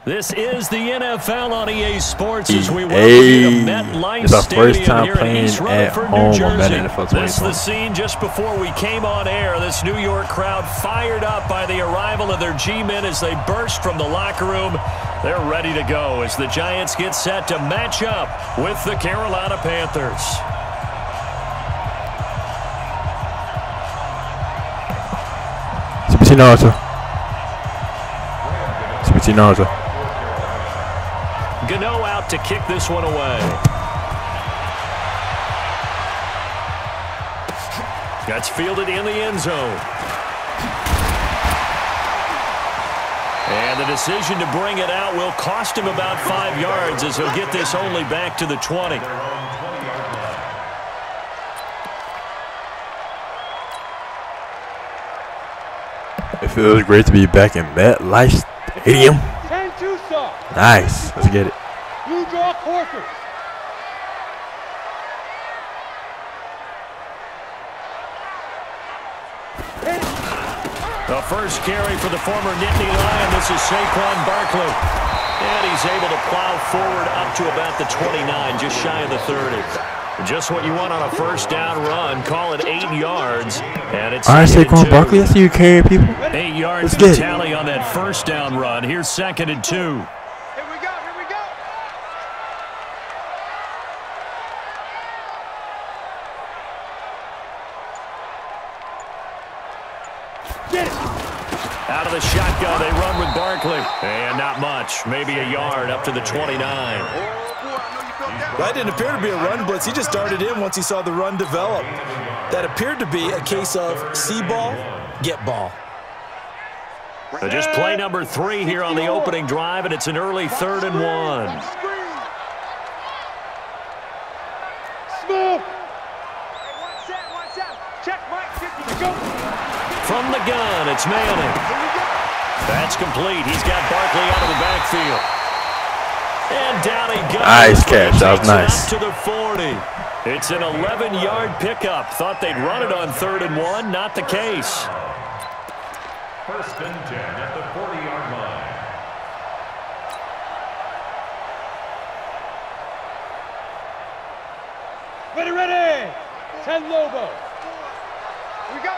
This is the NFL on EA Sports as we welcome you to MetLife It's our first time Stadium playing here in East at Rutherford, home New Jersey. on Madden NFL 24. This is the scene just before we came on air. This New York crowd fired up by the arrival of their G-men as they burst from the locker room. They're ready to go as the Giants get set to match up with the Carolina Panthers. Naruto. Gano out to kick this one away. That's fielded in the end zone. And the decision to bring it out will cost him about 5 yards as he'll get this only back to the 20. It feels great to be back in MetLife Stadium. Nice. Let's get it. Blue draw Corker. The first carry for the former Nittany Lion. This is Saquon Barkley. And he's able to plow forward up to about the 29, just shy of the 30. Just what you want on a first down run. Call it 8 yards. And it's all right, Saquon Barkley. I see you carrying people. 8 yards to tally on that first down run. Here's 2nd and 2. Here we go. Get it. Out of the shotgun, they run with Barkley. And not much. Maybe a yard up to the 29. That didn't appear to be a run blitz. He just darted in once he saw the run develop. That appeared to be a case of see ball, get ball. So just play number 3 here on the opening drive, and it's an early 3rd and 1. Smooth. From the gun, it's Manning. That's complete. He's got Barkley out of the backfield. And down he goes. Nice catch. That was nice. To the 40. It's an 11-yard pickup. Thought they'd run it on 3rd and 1. Not the case. 1st and 10 at the 40-yard line. Ready. 10 Lobo. We go.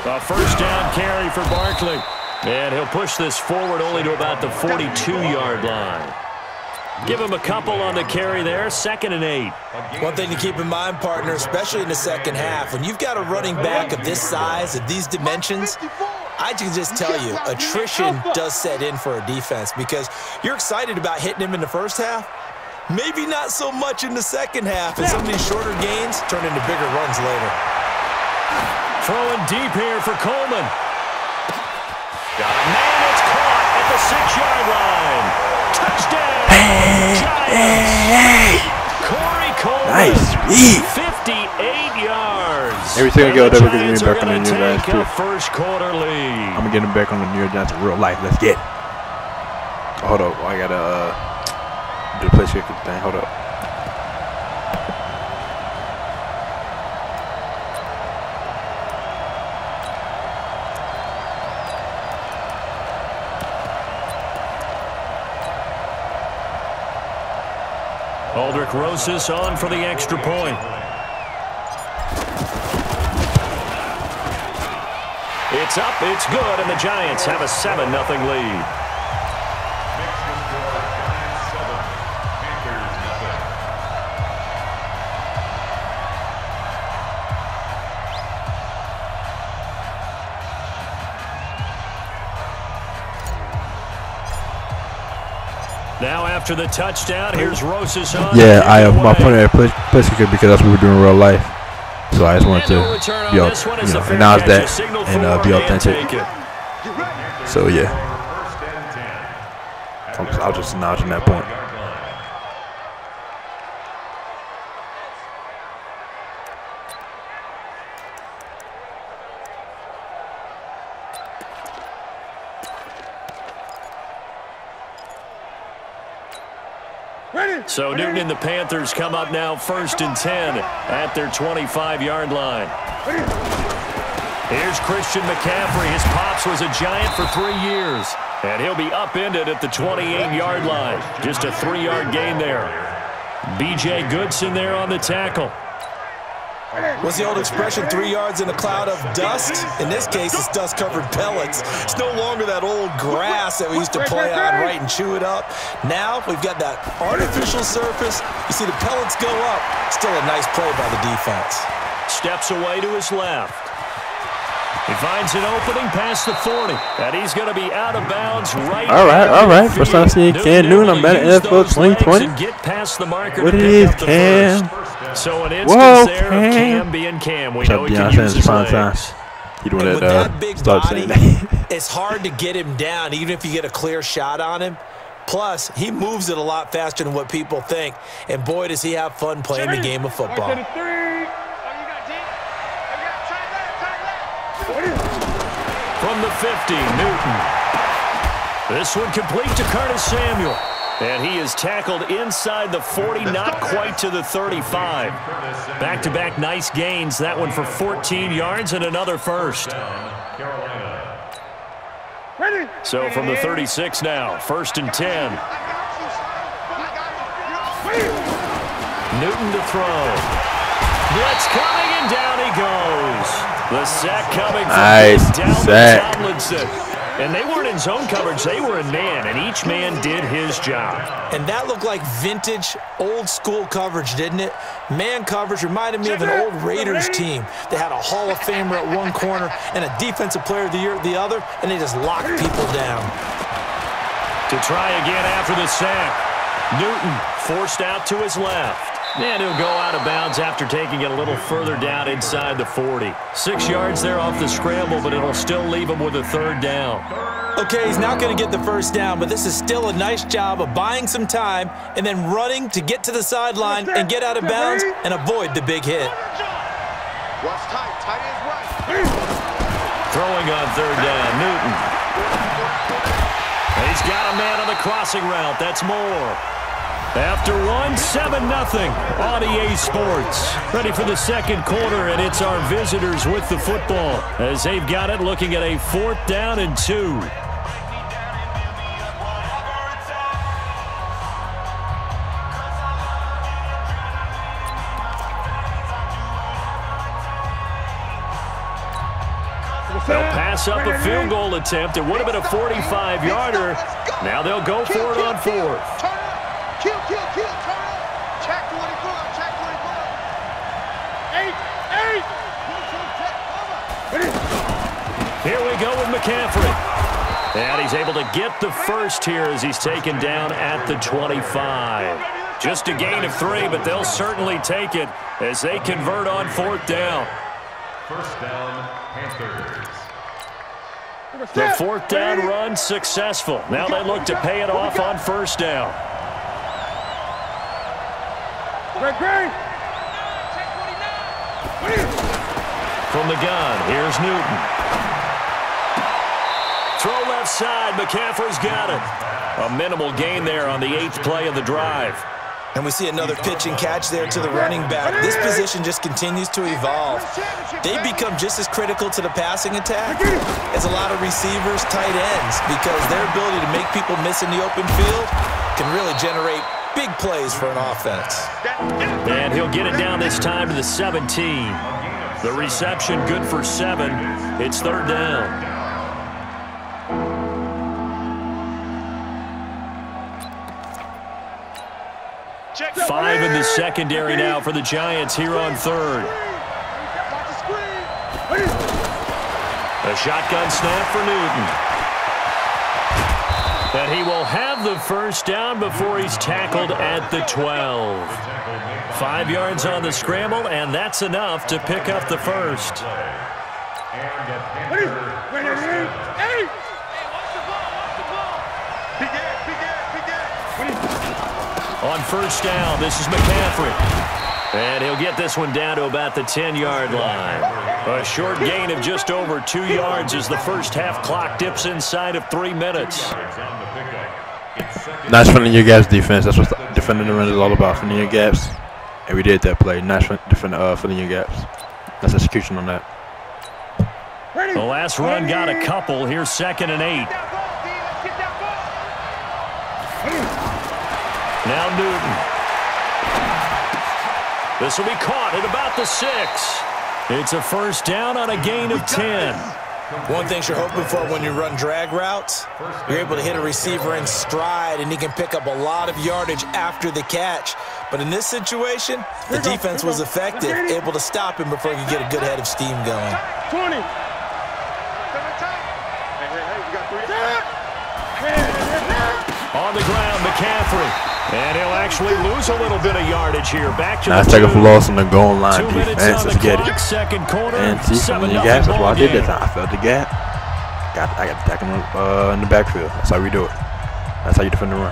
A first down carry for Barkley. And he'll push this forward only to about the 42-yard line. Give him a couple on the carry there. 2nd and 8. One thing to keep in mind, partner, especially in the second half, when you've got a running back of this size, of these dimensions, I can just tell you, attrition does set in for a defense because you're excited about hitting him in the first half. Maybe not so much in the second half, and some of these shorter gains turn into bigger runs later. Throwing deep here for Coleman. Got a man, it's caught at the 6-yard line. Touchdown! Giants! Corey Coleman. Nice. 58 yards. Every single go that we're going to get back on the New York Giants, too. First quarter lead. I'm going to get him back on the New York Giants in real life. Let's get it. Hold up. I got to do the place kicker thing. Hold up. Aldrick Rosas on for the extra point. It's up, it's good, and the Giants have a 7-0 lead. Now after the touchdown, here's Rosas on. Yeah, I have my point at place kicker because that's what we're doing in real life. So I just wanted to announce that and be authentic. So yeah, I was just announcing that point. So Newton and the Panthers come up now 1st and 10 at their 25-yard line. Here's Christian McCaffrey. His pops was a Giant for 3 years. And he'll be upended at the 28-yard line. Just a 3-yard gain there. B.J. Goodson there on the tackle. What's the old expression, 3 yards in a cloud of dust? In this case, it's dust-covered pellets. It's no longer that old grass that we used to play on, right, and chew it up. Now we've got that artificial surface. You see the pellets go up. Still a nice play by the defense. Steps away to his left. He finds an opening past the 40, and he's going to be out of bounds right now. All right. First time seeing Cam Newton. I'm at NFL 2020. Get past the marker what to it pick is, up the Cam? First. So an instance there of Cam being Cam. We know he can use his legs. You doing with that big start body, saying that. It's hard to get him down, even if you get a clear shot on him. Plus, he moves it a lot faster than what people think. And boy, does he have fun playing the game of football. From the 50, Newton. This one complete to Curtis Samuel. And he is tackled inside the 40, not quite to the 35. Back-to-back nice gains. That one for 14 yards and another first. So from the 36 now, 1st and 10. Newton to throw. Blitz coming, and down he goes. The sack coming from Dalvin Tomlinson. And they weren't in zone coverage. They were in man, and each man did his job. And that looked like vintage, old-school coverage, didn't it? Man coverage reminded me of an old Raiders team. They had a Hall of Famer at one corner and a Defensive Player of the Year at the other, and they just locked people down. To try again after the sack. Newton forced out to his left. And he'll go out of bounds after taking it a little further down inside the 40. 6 yards there off the scramble, but it'll still leave him with a 3rd down. Okay, he's not going to get the 1st down, but this is still a nice job of buying some time and then running to get to the sideline and get out of bounds and avoid the big hit. Throwing on 3rd down, Newton. He's got a man on the crossing route. That's Moore. After one, 7-0 on EA Sports. Ready for the 2nd quarter, and it's our visitors with the football as they've got it looking at a 4th down and 2. They'll pass up a field goal attempt. It would have been a 45-yarder. Now they'll go for it on 4th. Kill, turn up. Check 24, check 24. 8. Here we go with McCaffrey. And he's able to get the first here as he's taken down at the 25. Just a gain of 3, but they'll certainly take it as they convert on 4th down. 1st down, Panthers. The 4th down run successful. Now they look to pay it off on 1st down. From the gun, here's Newton. Throw left side, McCaffrey's got it. A minimal gain there on the 8th play of the drive. And we see another pitch and catch there to the running back. This position just continues to evolve. They become just as critical to the passing attack as a lot of receivers, tight ends, because their ability to make people miss in the open field can really generate big plays for an offense. And he'll get it down this time to the 17. The reception good for 7. It's 3rd down. Five in the secondary now for the Giants here on 3rd. A shotgun snap for Newton. And he will have the 1st down before he's tackled at the 12. 5 yards on the scramble, and that's enough to pick up the 1st. On 1st down, this is McCaffrey. And he'll get this one down to about the 10-yard line. A short gain of just over 2 yards as the first half clock dips inside of 3 minutes. Nice filling your gaps defense. That's what defending the run is all about, filling your gaps. And we did that play. Nice filling your gaps. Nice execution on that. The last run got a couple. Here's 2nd and 8. Now Newton. This will be caught at about the 6. It's a first down on a gain of 10. One thing you're hoping for when you run drag routes, you're able to hit a receiver in stride, and he can pick up a lot of yardage after the catch. But in this situation, the defense was effective, able to stop him before he could get a good head of steam going. 20. On the ground, McCaffrey. And he'll actually lose a little bit of yardage here. Back to nice the tackle for loss on the goal line defense. Let's get it. Second quarter, And see, when you gas, that's what I did that time. I felt the gap. I got to tackle him in the backfield. That's how we do it. That's how you defend the run.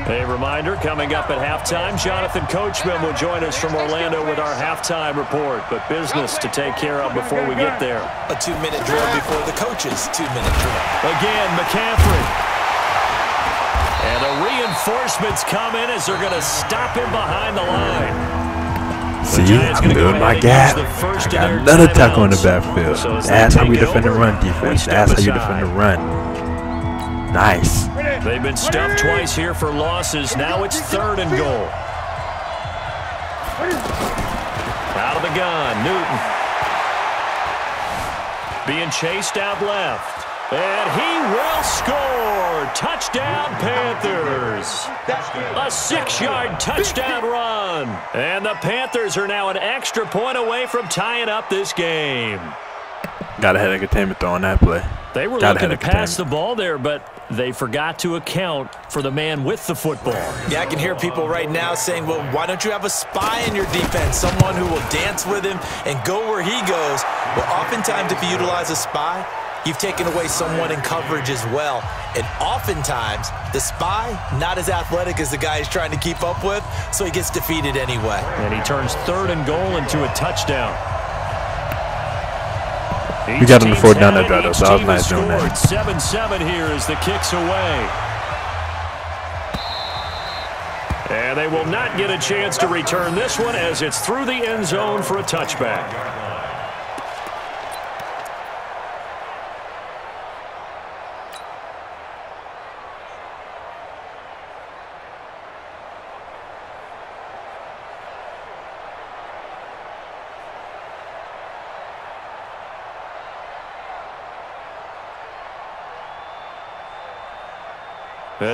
A reminder, coming up at halftime, Jonathan Coachman will join us from Orlando with our halftime report. But business to take care of before we get there. A 2-minute drill before the coach's 2-minute drill. Again, McCaffrey. And the reinforcements come in as they're going to stop him behind the line. See, I'm building my gap. I got another tackle in the backfield. That's how we defend the run defense. That's how you defend the run. Nice. They've been stuffed twice here for losses. Now it's 3rd and goal. Out of the gun, Newton. Being chased out left. And he will score! Touchdown, Panthers! A 6-yard touchdown run! And the Panthers are now an extra point away from tying up this game. Got a head of containment throw on that play. They were looking to pass the ball there, but they forgot to account for the man with the football. Yeah, I can hear people right now saying, well, why don't you have a spy in your defense, someone who will dance with him and go where he goes? Well, oftentimes if you utilize a spy, you've taken away someone in coverage as well. And oftentimes, the spy, not as athletic as the guy he's trying to keep up with, so he gets defeated anyway. And he turns 3rd and goal into a touchdown. We got him the 4th down that drive, though, so I was nice doing that. 7-7 here as the kick's away. And they will not get a chance to return this one as it's through the end zone for a touchback.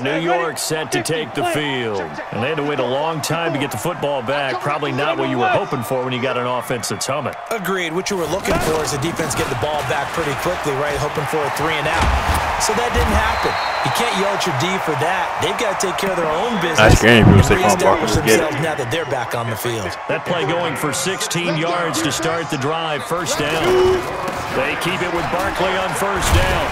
New York set to take the field. And they had to wait a long time to get the football back. Probably not what you were hoping for when you got an offense that's humming. Agreed. What you were looking for is the defense get the ball back pretty quickly, right? Hoping for a 3-and-out. So that didn't happen. You can't yell at your D for that. They've got to take care of their own business. Nice game. And reestablish themselves now that they're back on the field. That play going for 16 yards to start the drive. First down. They keep it with Barkley on first down.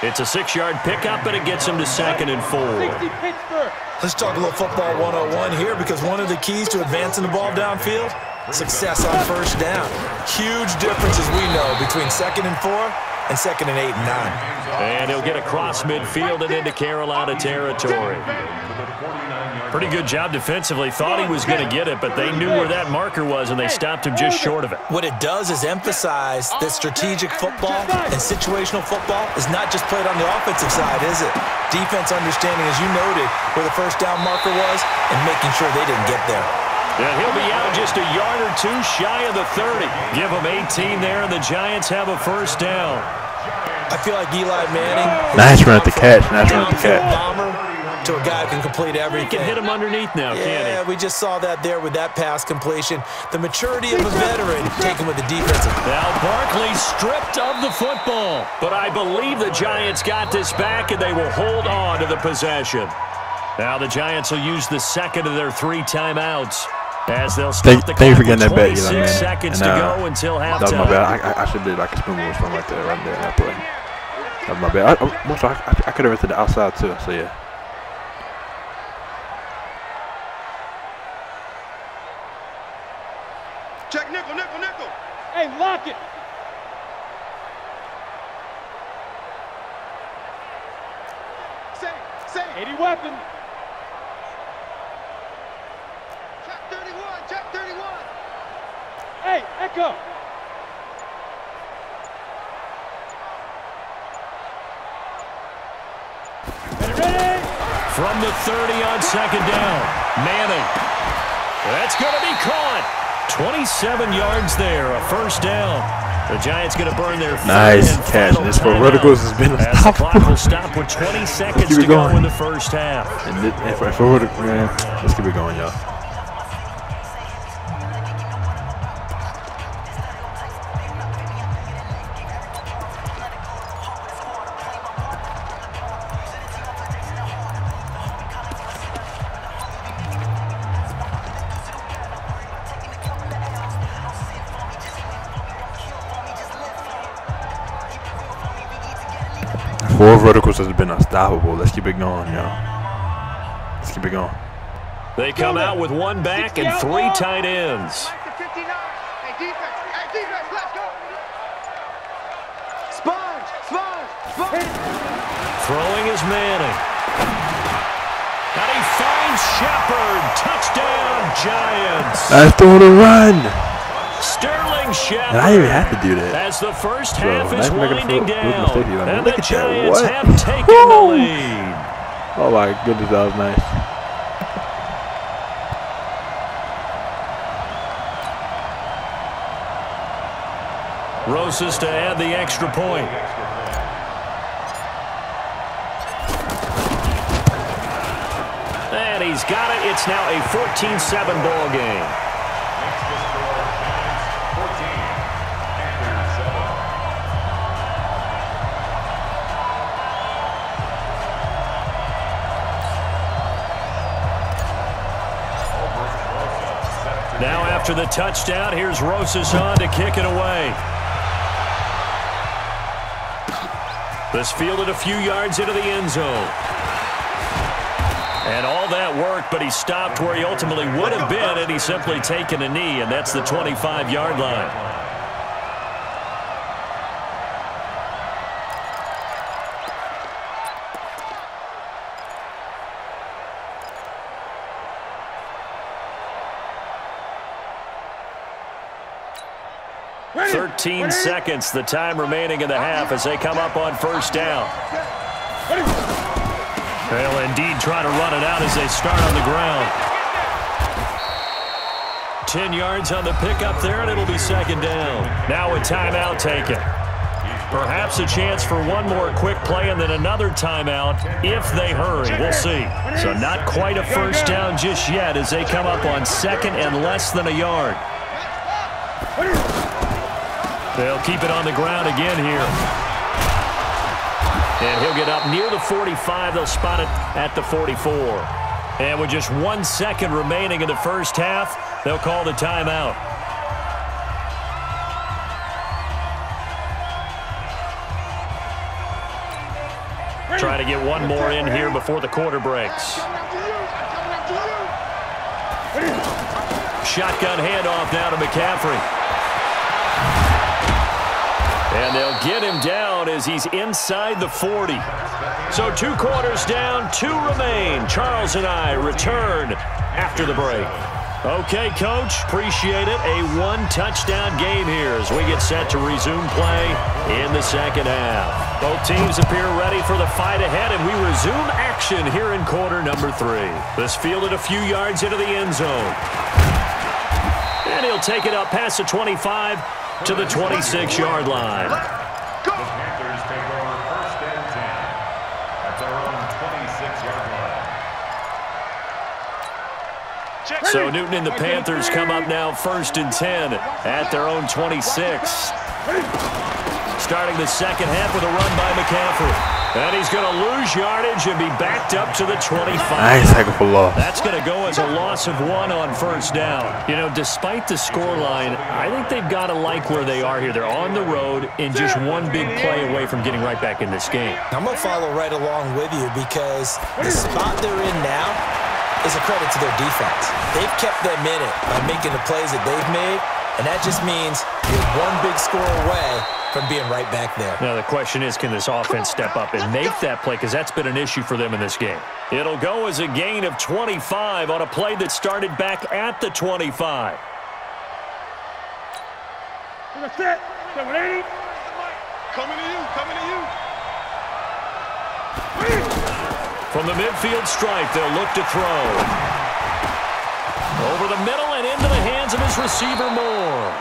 It's a 6-yard pickup, and it gets him to 2nd and 4. Let's talk a little football 101 here, because one of the keys to advancing the ball downfield, success on first down. Huge difference, as we know, between 2nd and 4 and 2nd and 8 and 9. And he'll get across midfield and into Carolina territory. Pretty good job defensively. Thought he was going to get it, but they knew where that marker was, and they stopped him just short of it. What it does is emphasize that strategic football and situational football is not just played on the offensive side, is it? Defense understanding, as you noted, where the first down marker was and making sure they didn't get there. And he'll be out just a yard or two shy of the 30. Give him 18 there, and the Giants have a first down. I feel like Eli Manning. Nice run at the catch. Nice run at the catch. Bomber to a guy who can complete everything. He can hit him underneath now, can't he? Yeah, we just saw that there with that pass completion. The maturity of a veteran taken with the defensive. Now Barkley stripped of the football. But I believe the Giants got this back, and they will hold on to the possession. Now the Giants will use the second of their 3 timeouts. As they'll start the clock with 26 seconds to go until halftime. That was my bad. I should have did like a spin move or something like that right there in that play. That was my bad. I could have went to the outside too, so yeah. Check nickel, nickel, nickel. Hey, lock it. Say. 80 weapon. Check 31, check 31. Hey, Hey, Echo. Ready? From the 30 on second down. Manning. That's going to be caught. 27 yards there, a first down. The Giants going to burn their nice catch. This for verticals has been as the clock will stop with 20 seconds to go in the first half. And for vertical, man, let's keep it going, y'all. Four verticals has been unstoppable. Let's keep it going, y'all. Let's keep it going. They come out with one back and three tight ends. Hey, defense. Hey, defense, let's go. Sponge. Throwing is Manning. And he finds Shepard. Touchdown, Giants. Let's throw the run. Sterling Shepard. And I didn't even have to do that. As the first half is winding down. Mistake, and look the at Giants that. have taken the lead. Oh my goodness, that was nice. Rosas to add the extra point. And he's got it. It's now a 14-7 ball game. Now after the touchdown, here's Rosas on to kick it away. This fielded a few yards into the end zone. And all that worked, but he stopped where he ultimately would have been had he simply taken a knee, and that's the 25-yard line. Ready? 13 seconds, the time remaining in the half as they come up on first down. They'll indeed try to run it out as they start on the ground. 10 yards on the pickup there, and it'll be second down. Now a timeout taken. Perhaps a chance for one more quick play and then another timeout if they hurry. We'll see. So not quite a first down just yet as they come up on second and less than a yard. They'll keep it on the ground again here. And he'll get up near the 45. They'll spot it at the 44. And with just 1 second remaining in the first half, they'll call the timeout. Try to get one more in here before the quarter breaks. Shotgun handoff now to McCaffrey. And they'll get him down as he's inside the 40. So 2 quarters down, 2 remain. Charles and I return after the break. Okay, Coach, appreciate it. A 1-touchdown game here as we get set to resume play in the second half. Both teams appear ready for the fight ahead, and we resume action here in quarter number 3. This fielded a few yards into the end zone. And he'll take it up past the 25 to the 26-yard line. The Panthers take over first and 10 at their own 26-yard line. So Newton and the Panthers come up now first and 10 at their own 26. Starting the second half with a run by McCaffrey. And he's going to lose yardage and be backed up to the 25. Nice tackle for loss. That's going to go as a loss of 1 on first down. You know, despite the scoreline, I think they've got to like where they are here. They're on the road and just one big play away from getting right back in this game. I'm going to follow right along with you because the spot they're in now is a credit to their defense. They've kept them in it by making the plays that they've made, and that just means you're one big score away from being right back there. Now the question is, can this offense step up and make that play? Because that's been an issue for them in this game. It'll go as a gain of 25 on a play that started back at the 25. Coming to you, coming to you. From the midfield stripe, they'll look to throw. Over the middle and into the hands of his receiver, Moore.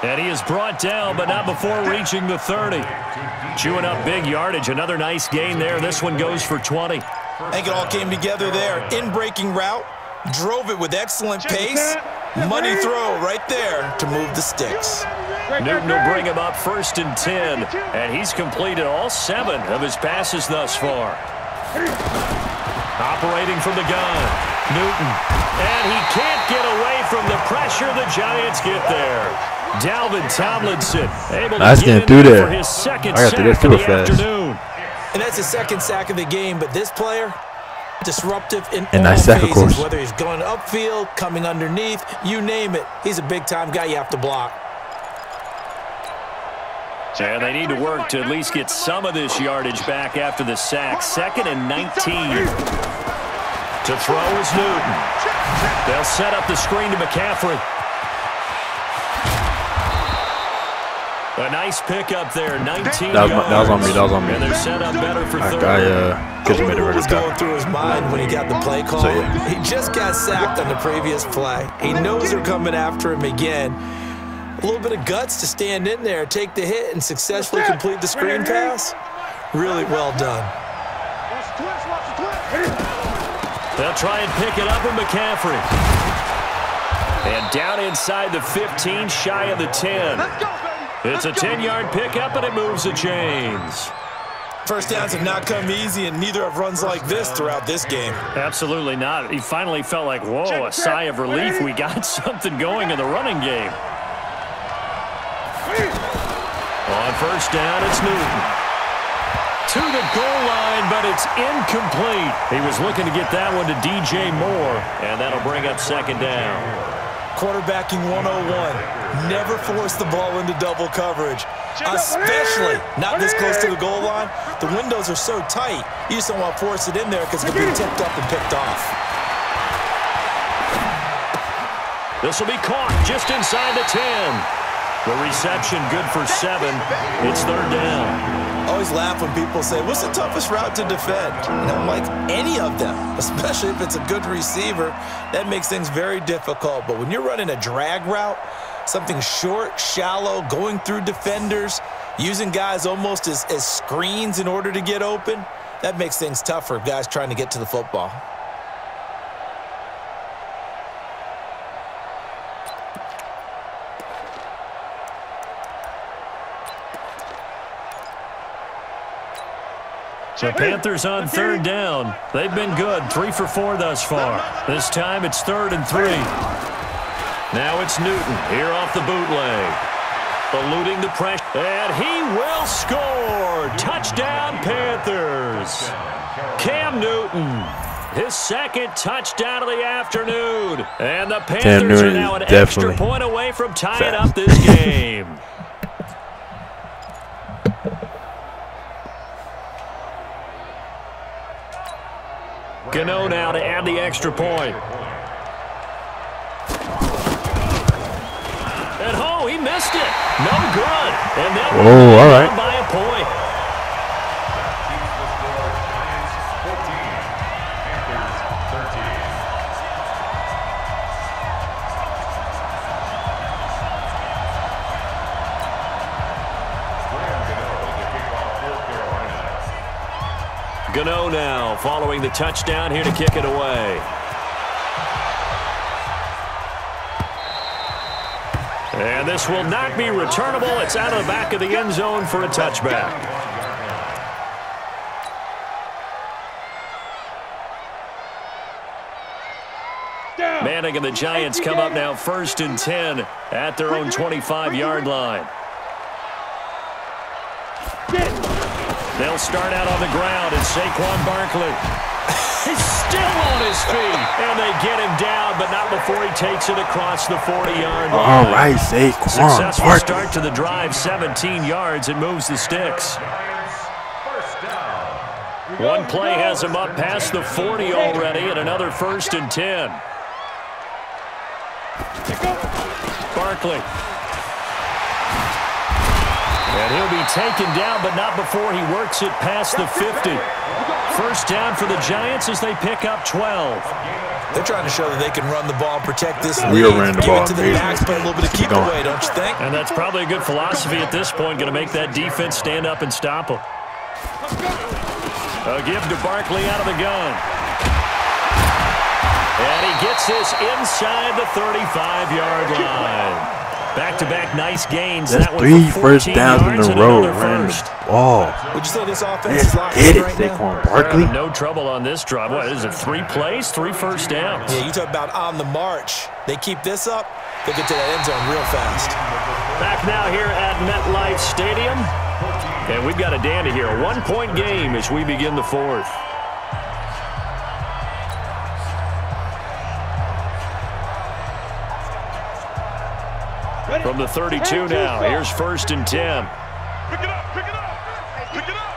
And he is brought down, but not before reaching the 30. Chewing up big yardage. Another nice gain there. This one goes for 20. I think it all came together there. In-breaking route, drove it with excellent pace. Money throw right there to move the sticks. Newton will bring him up 1st and 10, and he's completed all 7 of his passes thus far. Operating from the gun, Newton. And he can't get away from the pressure. The Giants get there. Dalvin Tomlinson able to get in there for his second sack of the afternoon. And that's his second sack of the game, but this player, disruptive in all nice sack, phases, of course. whether he's going upfield, coming underneath, you name it. He's a big-time guy you have to block. And they need to work to at least get some of this yardage back after the sack. 2nd and 19. To throw is Newton. They'll set up the screen to McCaffrey. A nice pickup there, 19 that was yards. on me. That was on me. And they're set up better for 30. Could have made it What really was going through his mind when he got the play call? So, yeah. He just got sacked on the previous play. He knows they're coming after him again. A little bit of guts to stand in there, take the hit, and successfully complete the screen pass. Really well done. They'll try and pick it up with McCaffrey. And down inside the 15, shy of the 10. It's a 10-yard pickup, and it moves the chains. First downs have not come easy, and neither have runs like this throughout this game. Absolutely not. He finally felt like, whoa, a sigh of relief. We got something going in the running game. On 1st down, it's Newton. To the goal line, but it's incomplete. He was looking to get that one to DJ Moore, and that'll bring up 2nd down. Quarterbacking 101. Never force the ball into double coverage, especially not this close to the goal line. The windows are so tight, you just don't want to force it in there because it could be tipped up and picked off. This will be caught just inside the 10. The reception good for 7. It's 3rd down. I always laugh when people say, what's the toughest route to defend? And I'm like, any of them, especially if it's a good receiver. That makes things very difficult. But when you're running a drag route, something short, shallow, going through defenders, using guys almost as screens in order to get open, that makes things tough for guys trying to get to the football. The Panthers on 3rd down. They've been good, 3 for 4 thus far. This time it's 3rd and 3. Now it's Newton here off the bootleg. Eluding the pressure, and he will score. Touchdown, Panthers. Cam Newton, his 2nd touchdown of the afternoon. And the Panthers are now an extra point away from tying up this game. Gano now to add the extra point. And he missed it. No good. And that all right. By a point. Gano now following the touchdown here to kick it away. And this will not be returnable. It's out of the back of the end zone for a touchback. Manning and the Giants come up now 1st and 10 at their own 25-yard line. They'll start out on the ground, and Saquon Barkley. He's still on his feet, and they get him down, but not before he takes it across the 40-yard line. All right, Saquon. Successful start to the drive, 17 yards, and moves the sticks. One play has him up past the 40 already, and another 1st and 10. Barkley. And he'll be taken down, but not before he works it past the 50. First down for the Giants as they pick up 12. They're trying to show that they can run the ball and protect this lead. We are running the Give ball. it to the backs, but a little bit of keep away, don't you think? And that's probably a good philosophy at this point, going to make that defense stand up and stop them. A give to Barkley out of the gun. And he gets this inside the 35-yard line. Back-to-back nice gains. That's that 3 first downs in a row. Running the ball. Would you say this offense is locked Get in it, right Saquon now? Barkley. No trouble on this drive. What is it, 3 plays, 3 first downs? Yeah, you talk about on the march. They keep this up, they'll get to that end zone real fast. Back now here at MetLife Stadium. And we've got a dandy here. A 1-point game as we begin the 4th. From the 32 now, here's 1st and 10. Pick it up, pick it up, pick it up.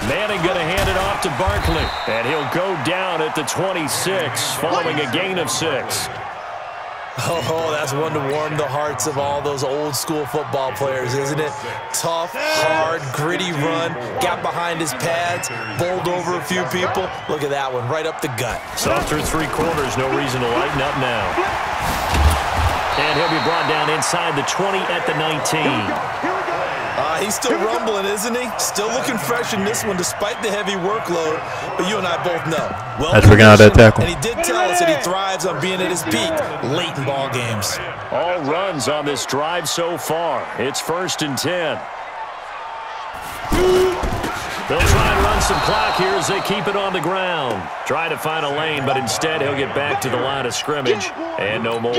Manning going to hand it off to Barkley. And he'll go down at the 26, following a gain of 6. Oh, that's one to warm the hearts of all those old-school football players, isn't it? Tough, hard, gritty run, got behind his pads, bowled over a few people. Look at that one, right up the gut. Soft through 3 quarters, no reason to lighten up now. And he'll be brought down inside the 20 at the 19. He's still rumbling, isn't he? Still looking fresh in this one despite the heavy workload. But you and I both know. Well, that's working out that tackle. And he did tell us that he thrives on being at his peak late in ball games. All runs on this drive so far. It's 1st and 10. They'll try and run some clock here as they keep it on the ground. Try to find a lane, but instead he'll get back to the line of scrimmage and no more.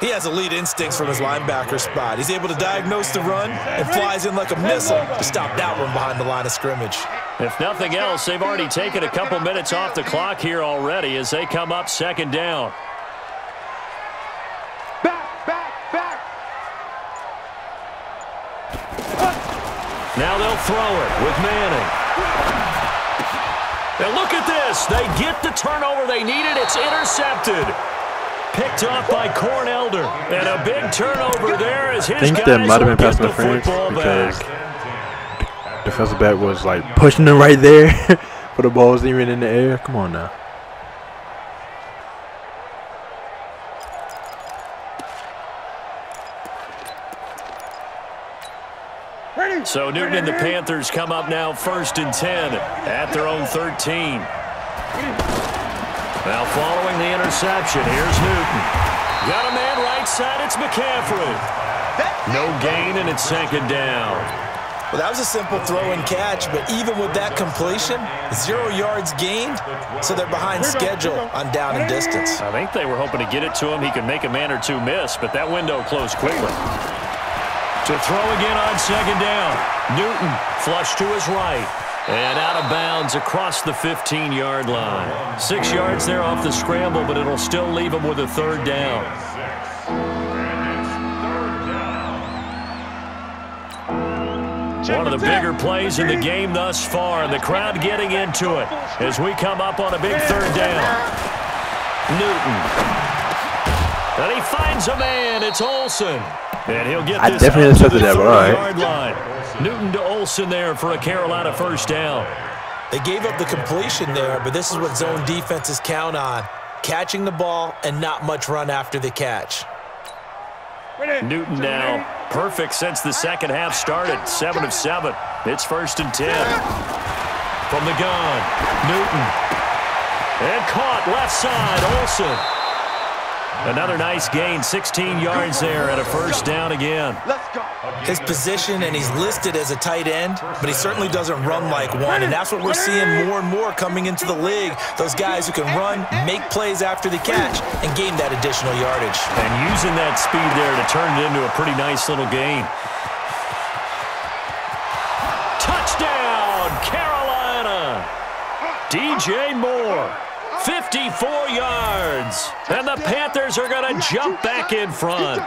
He has elite instincts from his linebacker spot. He's able to diagnose the run and flies in like a missile to stop that one behind the line of scrimmage. If nothing else, they've already taken a couple minutes off the clock here already as they come up 2nd down. Back. Now they'll throw it with Manning. And look at this. They get the turnover they needed. It's intercepted. Picked off by Corn Elder. And a big turnover there as his guys I think that might have been pass interference because the defensive back was like pushing him right there, but the ball wasn't even in the air. Come on now. So Newton and the Panthers come up now 1st and 10 at their own 13. Now following the interception, here's Newton. Got a man right side, it's McCaffrey. No gain, and it's 2nd down. Well, that was a simple throw and catch, but even with that completion, 0 yards gained, so they're behind schedule on down and distance. I think they were hoping to get it to him. He could make a man or two miss, but that window closed quickly. To throw again on 2nd down. Newton flush to his right. And out of bounds across the 15-yard line. 6 yards there off the scramble, but it'll still leave him with a 3rd down. One of the bigger plays in the game thus far, and the crowd getting into it as we come up on a big 3rd down. Newton. And he finds a man. It's Olsen. And he'll get this definitely intercepted that, but all right. Line. Newton to Olsen there for a Carolina 1st down. They gave up the completion there, but this is what zone defenses count on. Catching the ball and not much run after the catch. Newton now perfect since the 2nd half started. 7 of 7. It's 1st and 10. From the gun, Newton. And caught left side, Olsen. Another nice gain, 16 yards there and a 1st down again. Let's go. His position, and he's listed as a tight end, but he certainly doesn't run like one, and that's what we're seeing more and more coming into the league. Those guys who can run, make plays after the catch, and gain that additional yardage. And using that speed there to turn it into a pretty nice little gain. Touchdown, Carolina! DJ Moore. 54 yards. And the Panthers are going to jump back in front.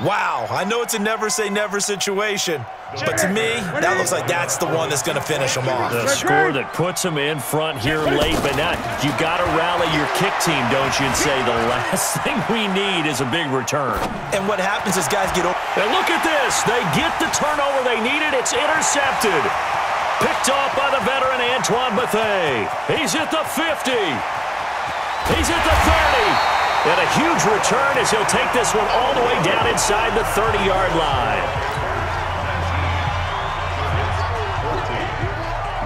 Wow, I know it's a never-say-never situation, but to me, that looks like that's the one that's going to finish them off. The score that puts them in front here late, but now you got to rally your kick team, don't you, and say the last thing we need is a big return. And what happens is guys get over. And look at this. They get the turnover they needed. It's intercepted. Picked off by the veteran Antoine Bethea. He's at the 50. He's at the 30. And a huge return as he'll take this one all the way down inside the 30-yard line.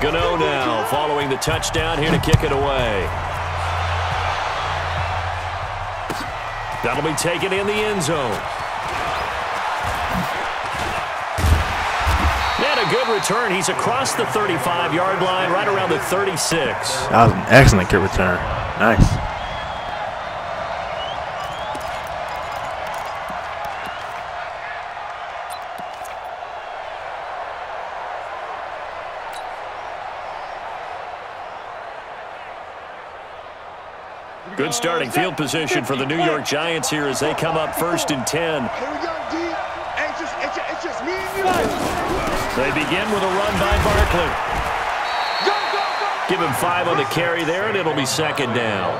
Gano now following the touchdown here to kick it away. That'll be taken in the end zone. And a good return. He's across the 35-yard line, right around the 36. That was an excellent kick return. Nice. Good starting field position for the New York Giants here as they come up 1st and 10. Here we go, D. Hey, it's just me and you. They begin with a run by Barkley. Give him 5 on the carry there, and it'll be 2nd down.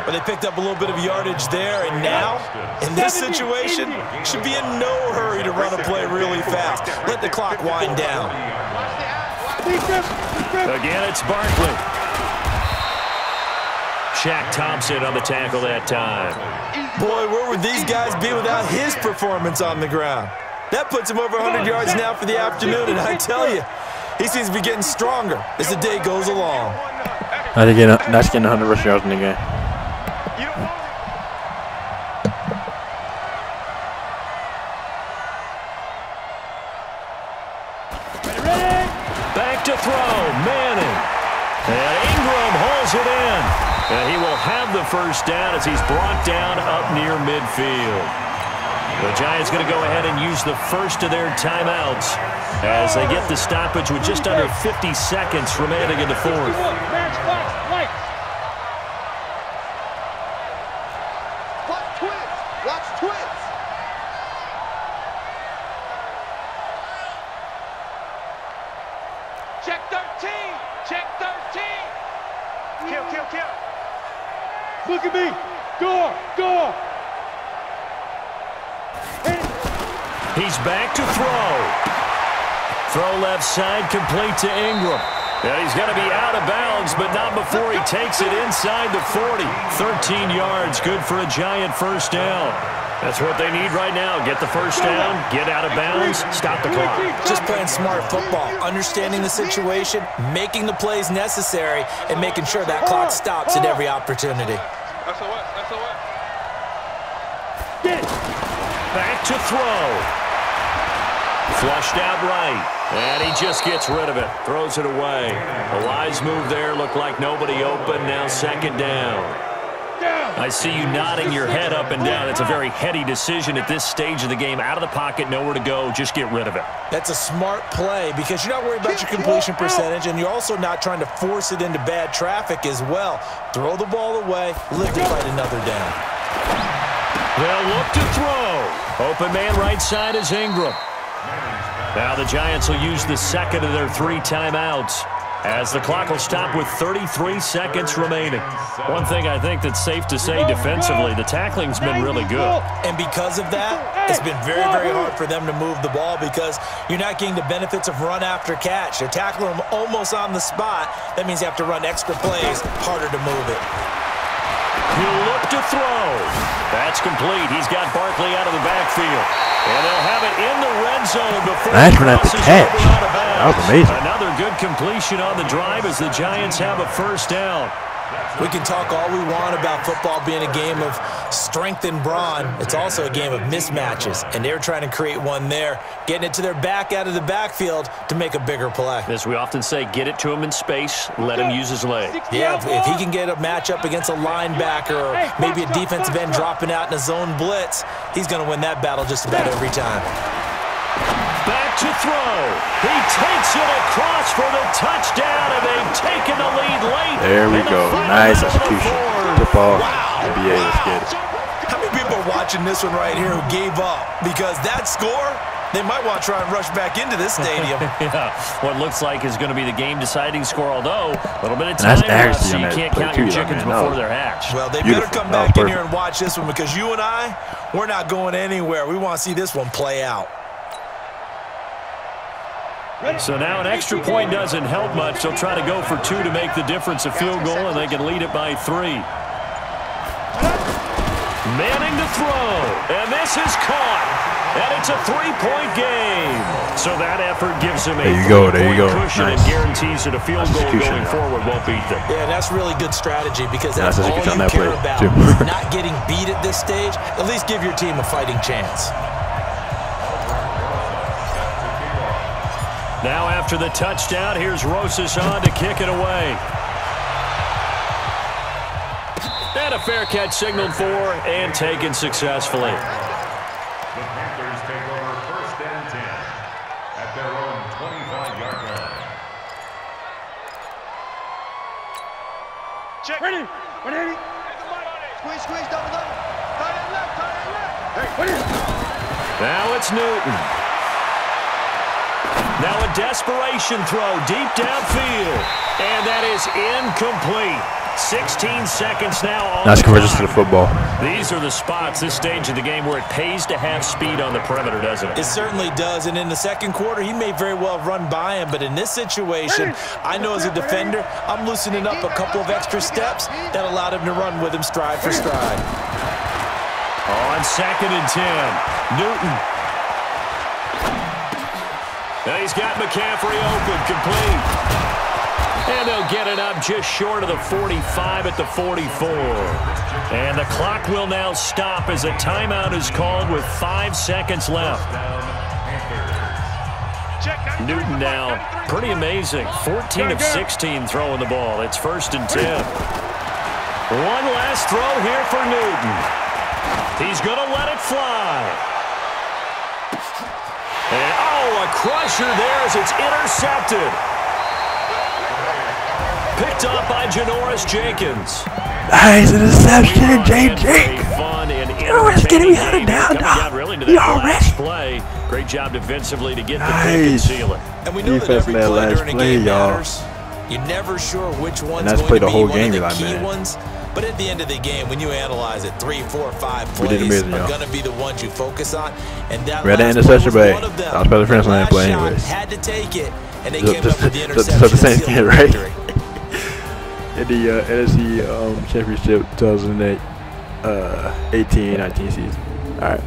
But they picked up a little bit of yardage there, and now, in this situation, should be in no hurry to run a play really fast. Let the clock wind down. Again, it's Barkley. Shaq Thompson on the tackle that time. Boy, where would these guys be without his performance on the ground? That puts him over 100 yards now for the afternoon, and I tell you, he seems to be getting stronger as the day goes along. Not getting 100 rushing yards in the game. Back to throw, Manning. And Ingram holds it in. And he will have the 1st down as he's brought down up near midfield. The Giants going to go ahead and use the first of their timeouts as they get the stoppage with just under 50 seconds remaining in the 4th. Watch twins. Watch twins. Check 13. Check 13. Kill. Look at me. Go. He's back to throw. Throw left side, complete to Ingram. And he's going to be out of bounds, but not before he takes it inside the 40. 13 yards, good for a Giant 1st down. That's what they need right now. Get the 1st down, get out of bounds, stop the clock. Just playing smart football, understanding the situation, making the plays necessary, and making sure that clock stops at every opportunity. Back to throw. Flushed out right, and he just gets rid of it. Throws it away. A wise move there. Looked like nobody open. Now 2nd down. I see you nodding your head up and down. It's a very heady decision at this stage of the game. Out of the pocket, nowhere to go. Just get rid of it. That's a smart play because you're not worried about your completion percentage, and you're also not trying to force it into bad traffic as well. Throw the ball away, live to fight another down. They'll look to throw. Open man right side is Ingram. Now the Giants will use the 2nd of their 3 timeouts as the clock will stop with 33 seconds remaining. One thing I think that's safe to say defensively, the tackling's been really good. And because of that, it's been very, very hard for them to move the ball because you're not getting the benefits of run after catch. They're tackling them almost on the spot. That means you have to run extra plays, harder to move it. He'll look to throw. That's complete. He's got Barkley out of the backfield. And they'll have it in the red zone before nice run after catch. That was amazing. Another good completion on the drive as the Giants have a 1st down. We can talk all we want about football being a game of strength and brawn. It's also a game of mismatches, and they're trying to create one there, getting it to their back out of the backfield to make a bigger play. As we often say, get it to him in space, let him use his leg. Yeah, if he can get a matchup against a linebacker or maybe a defensive end dropping out in a zone blitz, he's going to win that battle just about every time. Back to throw. He takes it across for the touchdown, and they've taken the lead late. There we go. Nice execution. Football, NBA, let's get it. How many people are watching this one right here who gave up because that score, they might want to try and rush back into this stadium. Yeah, what looks like is going to be the game-deciding score, although a little bit of time left, so you can't count your chickens before they're hatched. Well, they better come back in here and watch this one because you and I, we're not going anywhere. We want to see this one play out. So now an extra point doesn't help much. They'll try to go for 2 to make the difference a field goal, and they can lead it by 3. Manning to throw, and this is caught, and it's a 3-point game. So that effort gives him a 3-point cushion and guarantees that a field goal going forward won't beat them. Yeah, that's really good strategy because that's all you care about. Not getting beat at this stage, at least give your team a fighting chance. Now after the touchdown, here's Rosas on to kick it away. And a fair catch signaled for and taken successfully. The Panthers take over 1st and 10 at their own 25-yard line. Check. Ready. Ready. Squeeze, double. Tight end left. Hey, ready. Now it's Newton. Now a desperation throw deep downfield. And that is incomplete. 16 seconds now on nice conversions to the football. These are the spots, this stage of the game, where it pays to have speed on the perimeter, doesn't it? It certainly does. And in the second quarter, he may very well run by him. But in this situation, I know as a defender, I'm loosening up a couple of extra steps that allowed him to run with him stride for stride. On 2nd and 10, Newton. Now he's got McCaffrey open, complete. And they'll get it up just short of the 45 at the 44. And the clock will now stop as a timeout is called with 5 seconds left. Newton now, pretty amazing. 14 of 16 throwing the ball. It's 1st and 10. One last throw here for Newton. He's going to let it fly. And, oh, a crusher there as it's intercepted. Picked up by Janoris Jenkins. Nice interception, JJ. Oh, it's getting me out of down. Really into that play. Great job defensively to get the pick and seal it. And we know that every play during a game matters. You're never sure which one's going to be one of the key ones. But at the end of the game, when you analyze it, 3, 4, 5 plays are going to be the ones you focus on. And that last play was one of them. I was better friends on that play anyways. Had to take it, and they came up with the interception. So the same thing, right? In the NFC Championship 2008, 18-19 season. All right.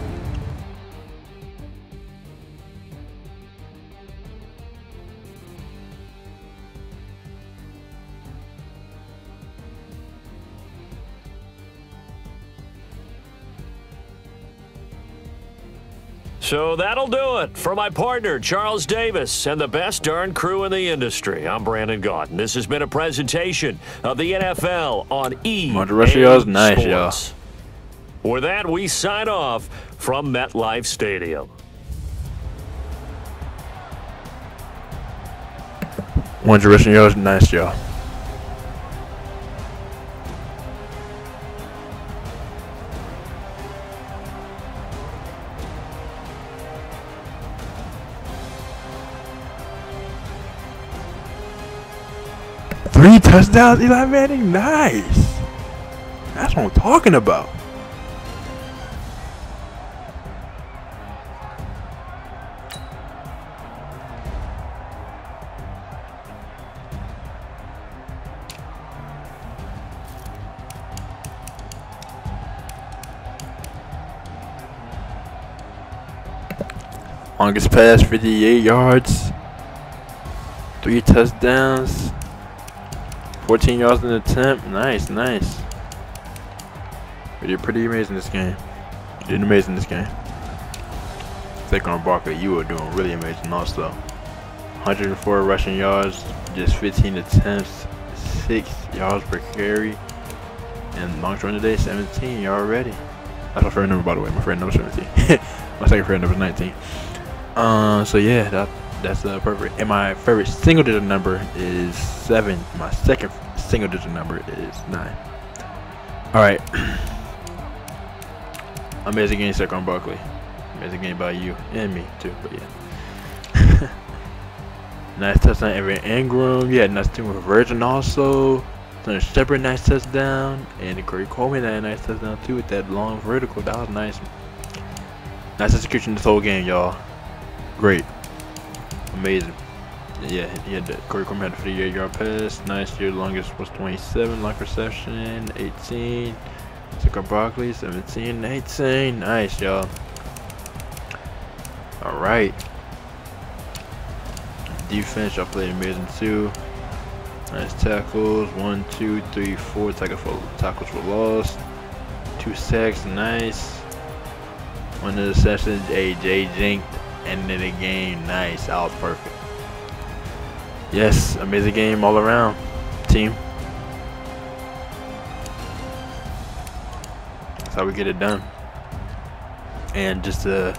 So that'll do it for my partner, Charles Davis, and the best darn crew in the industry. I'm Brandon Gott, and this has been a presentation of the NFL on EA nice, y'all. With that, we sign off from MetLife Stadium. Rushing yards, nice, y'all. Three touchdowns, Eli Manning, nice. That's what I'm talking about. Longest pass, 58 yards. 3 touchdowns. 14 yards in the attempt. Nice, nice. You did pretty amazing this game. You did amazing this game. Saquon Barkley, you were doing really amazing also. 104 rushing yards, just 15 attempts, 6 yards per carry. And longest run today, 17. You already. That's my favorite number, by the way. My favorite number is 17. My second favorite number is 19. So yeah, that's perfect. And my favorite single digit number is 7. My second single digit number is 9. Alright. Amazing game, Saquon Barkley. Amazing game by you and me too, but yeah. Nice touchdown, Evan Ingram. Yeah, nice team with Virgin also. Sonny Shepard, nice touchdown. And Corey Coleman had a nice touchdown too with that long vertical. That was nice. Nice execution this whole game, y'all. Great. Amazing. Yeah, he had the Corey Coleman had a 58-yard pass. Nice. Your longest was 27. Long reception, 18. Saquon Barkley, 17, 18. Nice, y'all. Alright. Defense, y'all played amazing too. Nice tackles. 1, 2, 3, 4 tackles for loss. 2 sacks. Nice. 1 interception. AJ Jink ended the game. Nice. That was perfect. Yes, amazing game all around, team. That's how we get it done. And just to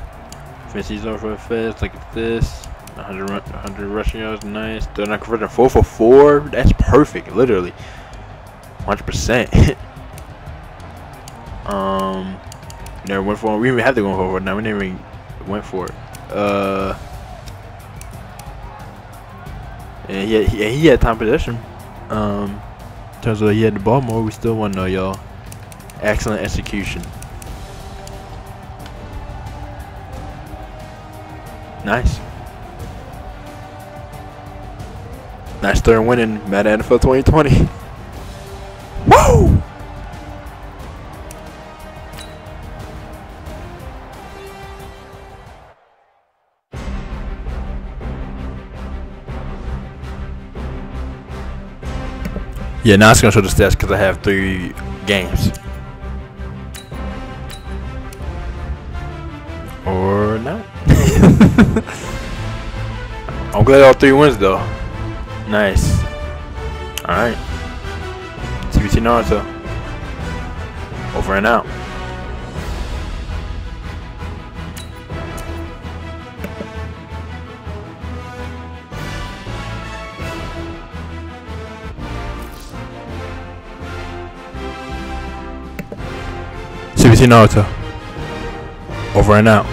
finish these off real fast, look at this. 100 rushing yards, nice. They're not converting 4 for 4. That's perfect, literally. 100%. Never went for it. We didn't even have to go for it. Now we never even went for it. And he had time possession. In terms of he had the ball more, we still won though, y'all. Excellent execution. Nice. Nice third win in Madden NFL 2020. Woo! Yeah, now it's gonna show the stats because I have 3 games. Or not. I'm glad all 3 wins though. Nice. Alright. CBT Naruto. Over and out. CBT Naruto. Over and out.